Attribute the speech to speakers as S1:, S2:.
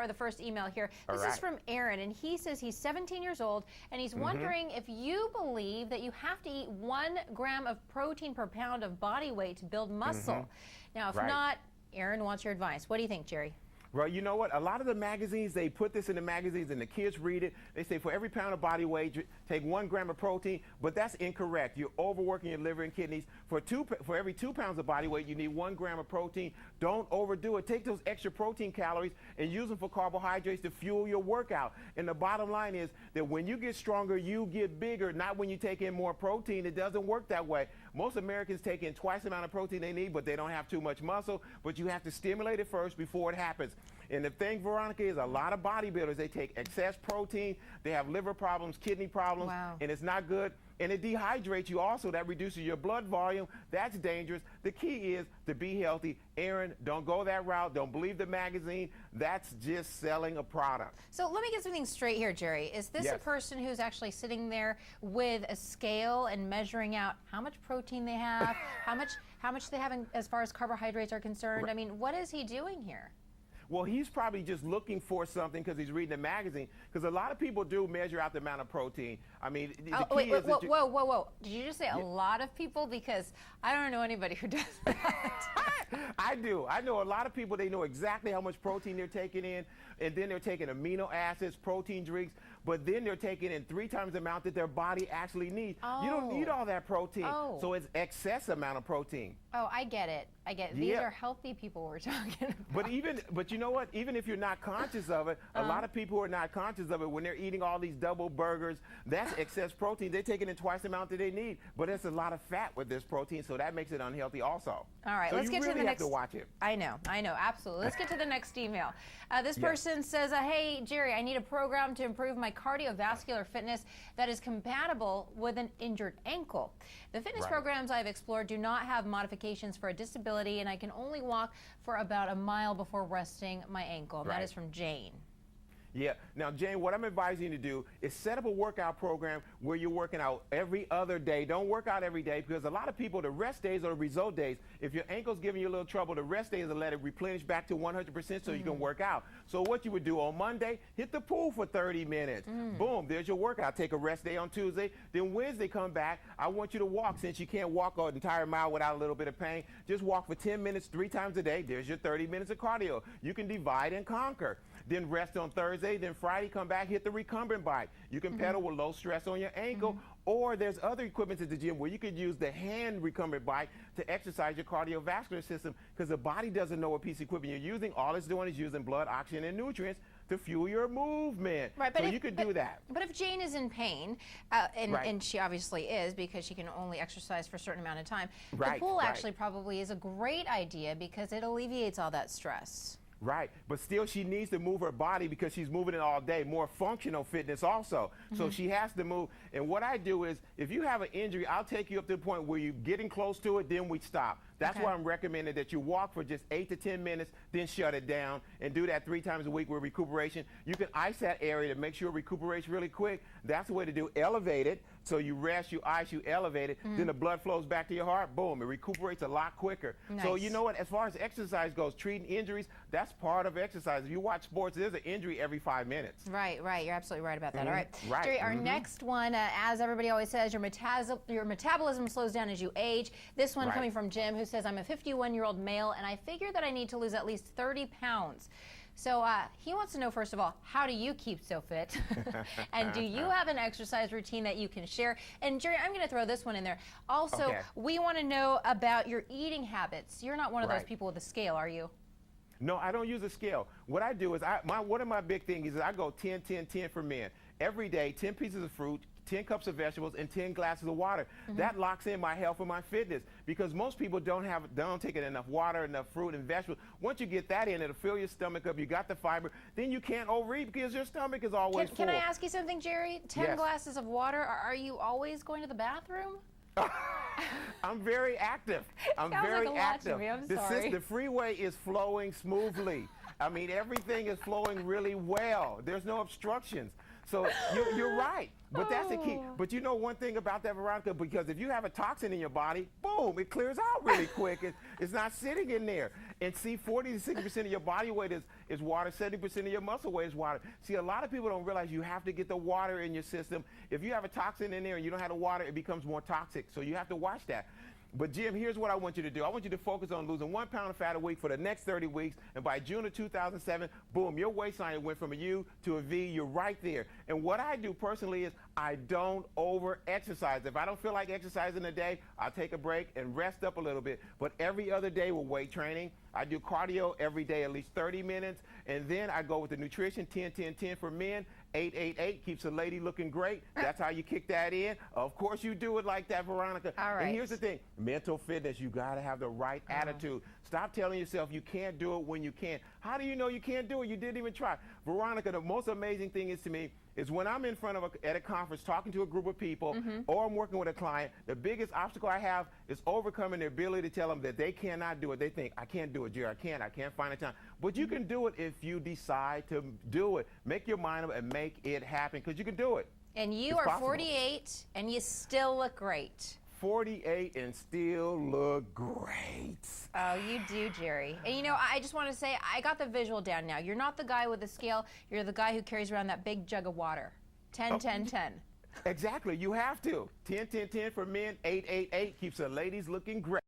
S1: The first email here. This
S2: All right.
S1: is from Aaron, and he says he's 17 years old, and he's wondering if you believe that you have to eat 1 gram of protein per pound of body weight to build muscle. Now, if not, Aaron wants your advice. What do you think, Jerry?
S2: Well, you know what? A lot of the magazines, they put this in the magazines and the kids read it. They say for every pound of body weight, take 1 gram of protein, but that's incorrect. You're overworking your liver and kidneys. For every 2 pounds of body weight, you need 1 gram of protein. Don't overdo it. Take those extra protein calories and use them for carbohydrates to fuel your workout. And the bottom line is that when you get stronger, you get bigger, not when you take in more protein. It doesn't work that way. Most Americans take in twice the amount of protein they need, but they don't have too much muscle. But you have to stimulate it first before it happens. And the thing, Veronica, is a lot of bodybuilders, they take excess protein, they have liver problems, kidney problems, and it's not good. And it dehydrates you also. That reduces your blood volume. That's dangerous. The key is to be healthy. Aaron, don't go that route. Don't believe the magazine. That's just selling a product.
S1: So let me get something straight here, Jerry. Is this a person who's actually sitting there with a scale and measuring out how much protein they have, how much they have as far as carbohydrates are concerned? I mean, what is he doing here?
S2: Well, he's probably just looking for something because he's reading a magazine. Because a lot of people do measure out the amount of protein. I mean, the key is
S1: whoa. Did you just say a lot of people? Because I don't know anybody who does that.
S2: I do. I know a lot of people, they know exactly how much protein they're taking in, and then they're taking amino acids, protein drinks, but then they're taking in 3 times the amount that their body actually needs. You don't need all that protein. So it's excess amount of protein.
S1: Oh, I get it. I get it. These are healthy people we're talking about.
S2: But you know what? Even if you're not conscious of it, a lot of people who are not conscious of it, when they're eating all these double burgers, that's excess protein. They're taking in twice the amount that they need. But there's a lot of fat with this protein, so that makes it unhealthy also.
S1: All right,
S2: so
S1: let's get to the next.
S2: You really have to watch it.
S1: I know, absolutely. Let's get to the next email. This person says, hey, Jerry, I need a program to improve my cardiovascular fitness that is compatible with an injured ankle. The fitness programs I've explored do not have modifications for a disability, and I can only walk for about a mile before resting my ankle. And that is from Jane.
S2: Yeah. Now, Jane, what I'm advising you to do is set up a workout program where you're working out every other day. Don't work out every day because a lot of people, the rest days are the result days. If your ankle's giving you a little trouble, the rest days will let it replenish back to 100% so you can work out. So what you would do on Monday, hit the pool for 30 minutes. Boom, there's your workout. Take a rest day on Tuesday. Then Wednesday, come back. I want you to walk. Since you can't walk an entire mile without a little bit of pain, just walk for 10 minutes 3 times a day. There's your 30 minutes of cardio. You can divide and conquer. Then rest on Thursday, then Friday come back, hit the recumbent bike. You can pedal with low stress on your ankle, or there's other equipment at the gym where you could use the hand recumbent bike to exercise your cardiovascular system because the body doesn't know what piece of equipment you're using. All it's doing is using blood, oxygen, and nutrients to fuel your movement.
S1: But
S2: so you could do that.
S1: But if Jane is in pain, and she obviously is because she can only exercise for a certain amount of time, the pool actually probably is a great idea because it alleviates all that stress.
S2: Right, but still she needs to move her body because she's moving it all day, more functional fitness also. So she has to move. And what I do is, if you have an injury, I'll take you up to the point where you're getting close to it, then we stop. That's why I'm recommending that you walk for just 8 to 10 minutes, then shut it down, and do that 3 times a week with recuperation. You can ice that area to make sure it recuperates really quick. That's the way to do. Elevate it. So you rest, you ice, you elevate it, then the blood flows back to your heart, boom, it recuperates a lot quicker. So you know what, as far as exercise goes, treating injuries, that's part of exercise. If you watch sports, there's an injury every 5 minutes.
S1: Right, you're absolutely right about that. All right, Jerry, our next one, as everybody always says, your metabolism slows down as you age. This one coming from Jim, who says, I'm a 51-year-old male, and I figure that I need to lose at least 30 pounds. So he wants to know, first of all, how do you keep so fit? And do you have an exercise routine that you can share? And Jerry, I'm going to throw this one in there. Also, we want to know about your eating habits. You're not one of those people with a scale, are you?
S2: No, I don't use a scale. What I do is, one of my big things is I go 10, 10, 10 for men. Every day, 10 pieces of fruit, 10 cups of vegetables, and 10 glasses of water. That locks in my health and my fitness because most people don't take in enough water, enough fruit and vegetables. Once you get that in, it'll fill your stomach up. You got the fiber. Then you can't overeat because your stomach is always full.
S1: Can I ask you something, Jerry? 10 glasses of water. Are you always going to the bathroom?
S2: I'm very active. I'm very active.
S1: I'm sorry.
S2: The freeway is flowing smoothly. I mean, everything is flowing really well. There's no obstructions. So you're right. But that's the key. But you know one thing about that, Veronica, because if you have a toxin in your body, boom, it clears out really quick. It's not sitting in there. And see, 40 to 60% of your body weight is water, 70% of your muscle weight is water. See, a lot of people don't realize you have to get the water in your system. If you have a toxin in there and you don't have the water, it becomes more toxic. So you have to watch that. But Jim, here's what I want you to do. I want you to focus on losing 1 pound of fat a week for the next 30 weeks. And by June of 2007, boom, your waistline went from a U to a V. You're right there. And what I do personally is I don't over-exercise. If I don't feel like exercising a day, I'll take a break and rest up a little bit. But every other day with weight training, I do cardio every day, at least 30 minutes. And then I go with the nutrition, 10-10-10 for men. 8-8-8 keeps a lady looking great. That's how you kick that in. Of course you do it like that, Veronica.
S1: All right.
S2: And here's the thing, mental fitness, you gotta have the right attitude. Stop telling yourself you can't do it when you can. How do you know you can't do it? You didn't even try. Veronica, the most amazing thing is to me is when I'm in front of at a conference talking to a group of people or I'm working with a client, the biggest obstacle I have is overcoming their ability to tell them that they cannot do it. They think, I can't do it, Jerry, I can't find the time. But you can do it if you decide to do it. Make your mind up and make it happen, because you can do it.
S1: And you are 48 and you still look great.
S2: 48 and still look great.
S1: Oh, you do, Jerry. And you know, I just want to say, I got the visual down now. You're not the guy with the scale. You're the guy who carries around that big jug of water. 10-10-10.
S2: Exactly. You have to. 10-10-10 for men. 8-8-8 keeps the ladies looking great.